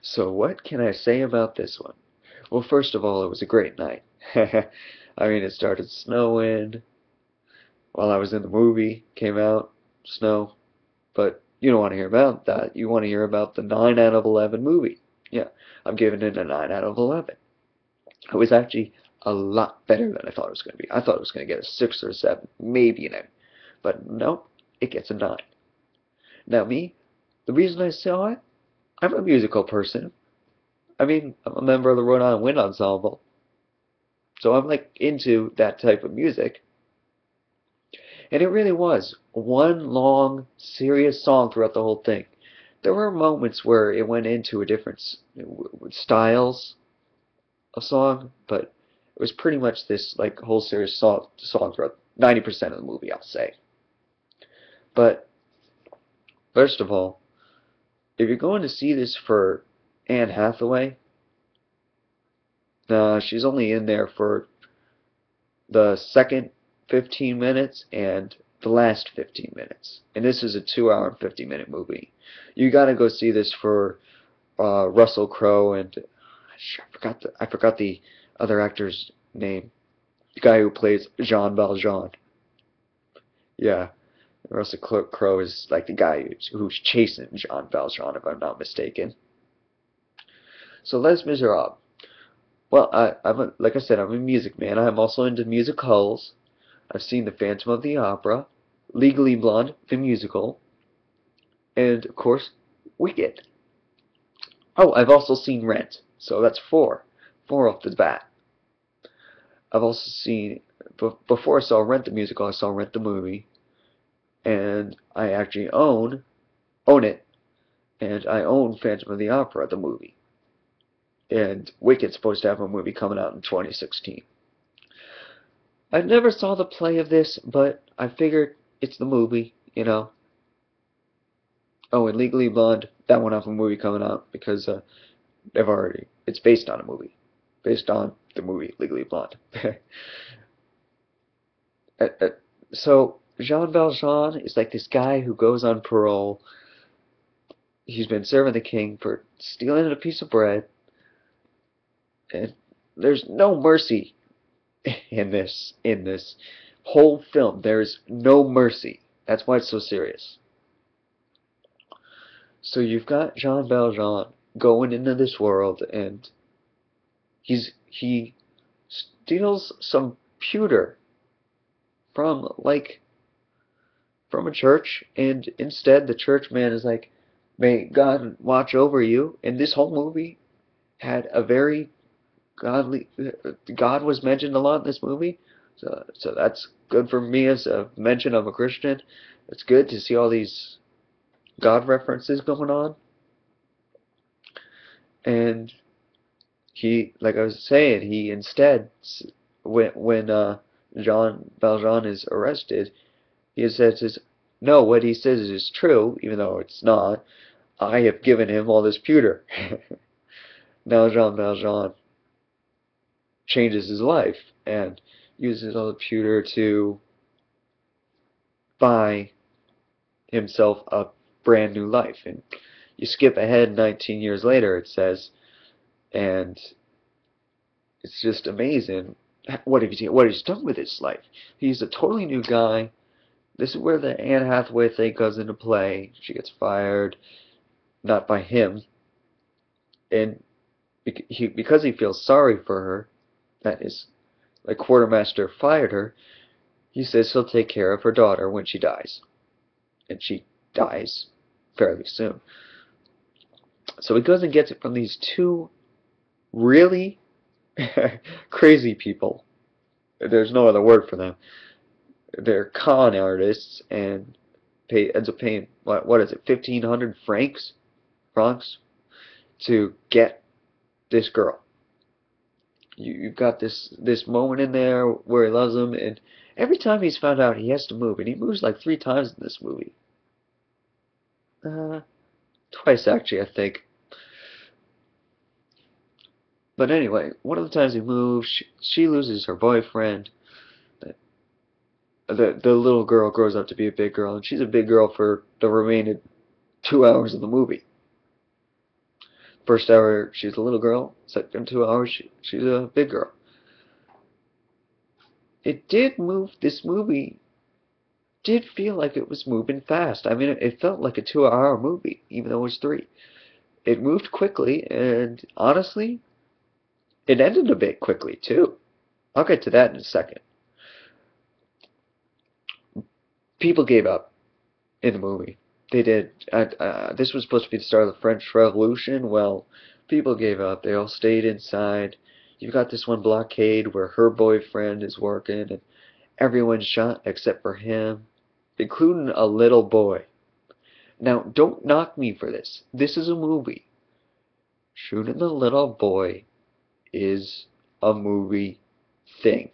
So what can I say about this one? Well, first of all, it was a great night. I mean, it started snowing while I was in the movie, came out, snow, but you don't want to hear about that. You want to hear about the 9 out of 11 movie. Yeah, I'm giving it a 9 out of 11. It was actually a lot better than I thought it was going to be. I thought it was going to get a 6 or a 7, maybe an 8. But no, it gets a 9. Now me, the reason I saw it, I'm a musical person. I mean, I'm a member of the Rhode Island Wind Ensemble, so I'm like into that type of music. And it really was one long, serious song throughout the whole thing. There were moments where it went into a different styles of song, but it was pretty much this like whole serious song throughout 90% of the movie, I'll say. But first of all, if you're going to see this for Anne Hathaway, she's only in there for the second 15 minutes and the last 15 minutes. And this is a 2 hour and 50-minute movie. You gotta go see this for Russell Crowe and I forgot the other actor's name. The guy who plays Jean Valjean. Yeah, Russell Crowe is like the guy who's chasing Jean Valjean, if I'm not mistaken. So Les Miserables. Well, like I said, I'm a music man. I'm also into musicals. I've seen The Phantom of the Opera, Legally Blonde, the musical, and of course, Wicked. Oh, I've also seen Rent, so that's four. Four off the bat. I've also seen, before I saw Rent the musical, I saw Rent the movie, and I actually own it, and I own Phantom of the Opera, the movie. And Wicked's supposed to have a movie coming out in 2016. I never saw the play of this, but I figured it's the movie, you know. Oh, and Legally Blonde, that one have a movie coming out because it's based on a movie, based on the movie Legally Blonde. Uh, uh, so Jean Valjean is like this guy who goes on parole. He's been serving the king for stealing a piece of bread, and there's no mercy in this whole film. There's no mercy. That's why it's so serious. So you've got Jean Valjean going into this world, and he steals some pewter from from a church, and instead the church man is like, "May God watch over you." And this whole movie had a very godly. God was mentioned a lot in this movie, so that's good for me as a mention of a Christian. It's good to see all these God references going on, and like I was saying, he instead, when Jean Valjean is arrested, he says, no, what he says is true, even though it's not. I have given him all this pewter. Now Jean Valjean changes his life and uses all the pewter to buy himself a brand new life. And you skip ahead 19 years later, it says, and it's just amazing what he's done with his life. He's a totally new guy. This is where the Anne Hathaway thing comes into play. She gets fired, not by him, and because he feels sorry for her, that his like quartermaster fired her. He says he'll take care of her daughter when she dies, and she dies fairly soon. So he goes and gets it from these two really crazy people. There's no other word for them. They're con artists and ends up paying what is it, 1,500 francs to get this girl. You've got this moment in there where he loves him, and every time he's found out he has to move, and he moves like 3 times in this movie. Uh, Twice actually, I think. But anyway, one of the times he moves, she loses her boyfriend. The little girl grows up to be a big girl, and she's a big girl for the remaining 2 hours of the movie. First hour, she's a little girl. Second 2 hours, she's a big girl. It did move, this movie did feel like it was moving fast. I mean, it felt like a 2 hour movie, even though it was three. It moved quickly, and honestly, it ended a bit quickly, too. I'll get to that in a second. People gave up in the movie. They did. This was supposed to be the start of the French Revolution. Well, people gave up. They all stayed inside. You've got this one blockade where her boyfriend is working, and everyone's shot except for him, including a little boy. Now, don't knock me for this. This is a movie. Shooting the little boy is a movie thing.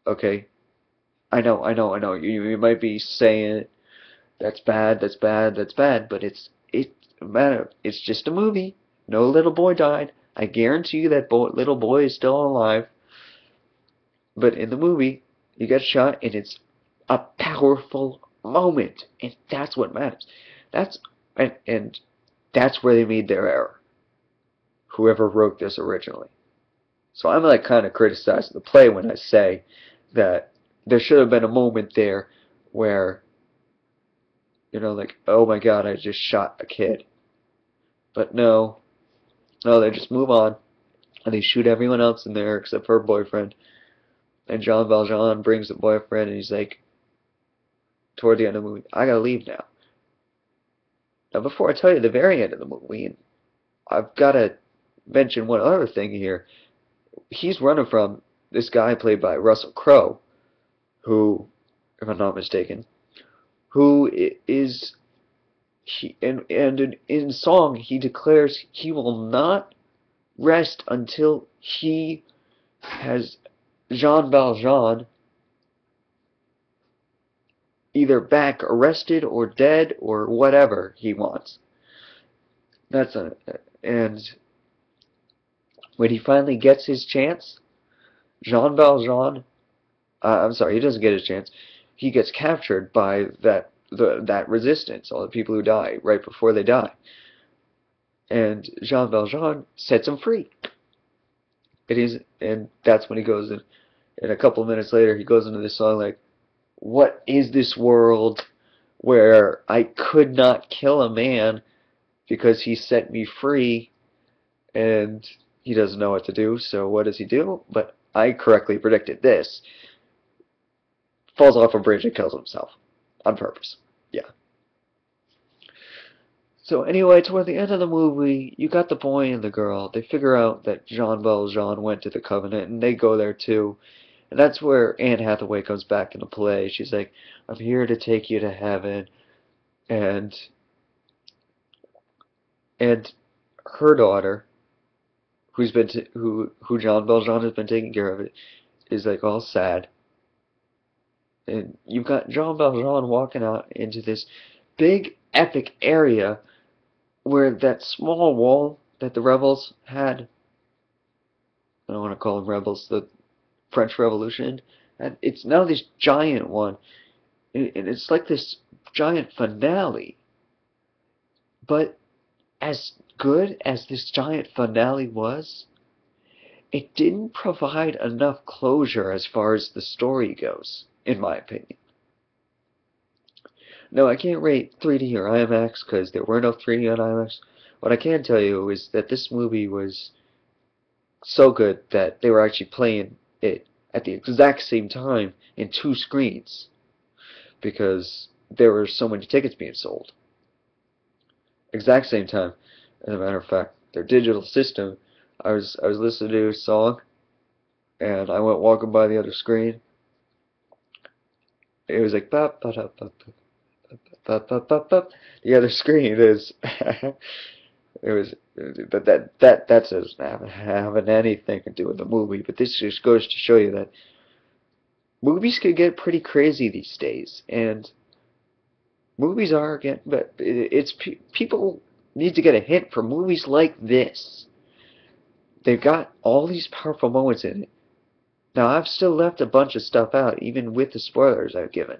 Okay? I know. You might be saying that's bad, that's bad, that's bad, but it's matter. It's just a movie. No little boy died. I guarantee you that little boy is still alive. But in the movie, you get shot, and it's a powerful moment, and that's what matters. And that's where they made their error. Whoever wrote this originally. So I'm like kind of criticizing the play when I say that there should have been a moment there where, like, oh my God, I just shot a kid. But no, they just move on, and they shoot everyone else in there except for her boyfriend. And Jean Valjean brings the boyfriend, and he's like, toward the end of the movie, I gotta leave now. Now, before I tell you the very end of the movie, and I've got to mention one other thing here. He's running from this guy played by Russell Crowe, who, if I'm not mistaken, who is, and in song, he declares he will not rest until he has Jean Valjean either back arrested or dead or whatever he wants. And when he finally gets his chance, Jean Valjean, I'm sorry, he doesn't get his chance. He gets captured by that resistance, all the people who die right before they die. And Jean Valjean sets him free. And that's when he goes in. And a couple of minutes later, he goes into this song like, what is this world where I could not kill a man because he set me free, and he doesn't know what to do, so what does he do? But I correctly predicted this. Falls off a bridge and kills himself. On purpose. Yeah. So anyway, toward the end of the movie, you got the boy and the girl. They figure out that Jean Valjean went to the Covenant, and they go there too. And that's where Anne Hathaway comes back into play. She's like, I'm here to take you to heaven. And her daughter, who Jean Valjean has been taking care of, is like all sad. And you've got Jean Valjean walking out into this big epic area where that small wall that the rebels had, I don't want to call them rebels, the French Revolution, and it's now this giant one, and it's like this giant finale. But as good as this giant finale was, it didn't provide enough closure as far as the story goes, in my opinion. No, I can't rate 3D or IMAX because there were no 3D on IMAX. What I can tell you is that this movie was so good that they were actually playing it at the exact same time in 2 screens because there were so many tickets being sold. Exact same time. As a matter of fact, their digital system, I was listening to a song and I went walking by the other screen. It was like bop, bop, bop, bop, bop, bop, bop, bop. The other screen is it was, but that doesn't have anything to do with the movie. But this just goes to show you that movies can get pretty crazy these days, and movies are getting. But it's people need to get a hint from movies like this. They've got all these powerful moments in it. Now, I've still left a bunch of stuff out, even with the spoilers I've given.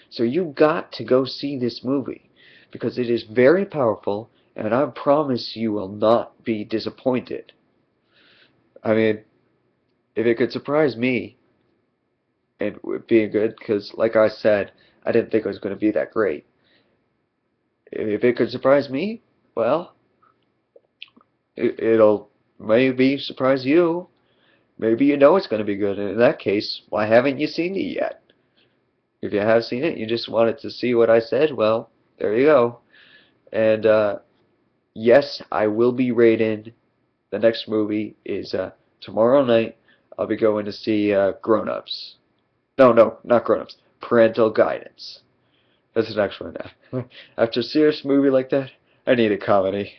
So you've got to go see this movie, because it is very powerful, and I promise you will not be disappointed. I mean, if it could surprise me, it would be good, because, like I said, I didn't think it was going to be that great. If it could surprise me, well, it'll maybe surprise you. Maybe you know it's going to be good, and in that case, why haven't you seen it yet? If you have seen it, you just wanted to see what I said, well, there you go. And yes, I will be rating. The next movie is tomorrow night. I'll be going to see Grown Ups. No, not Grown Ups. Parental Guidance. That's an actual one. After a serious movie like that, I need a comedy.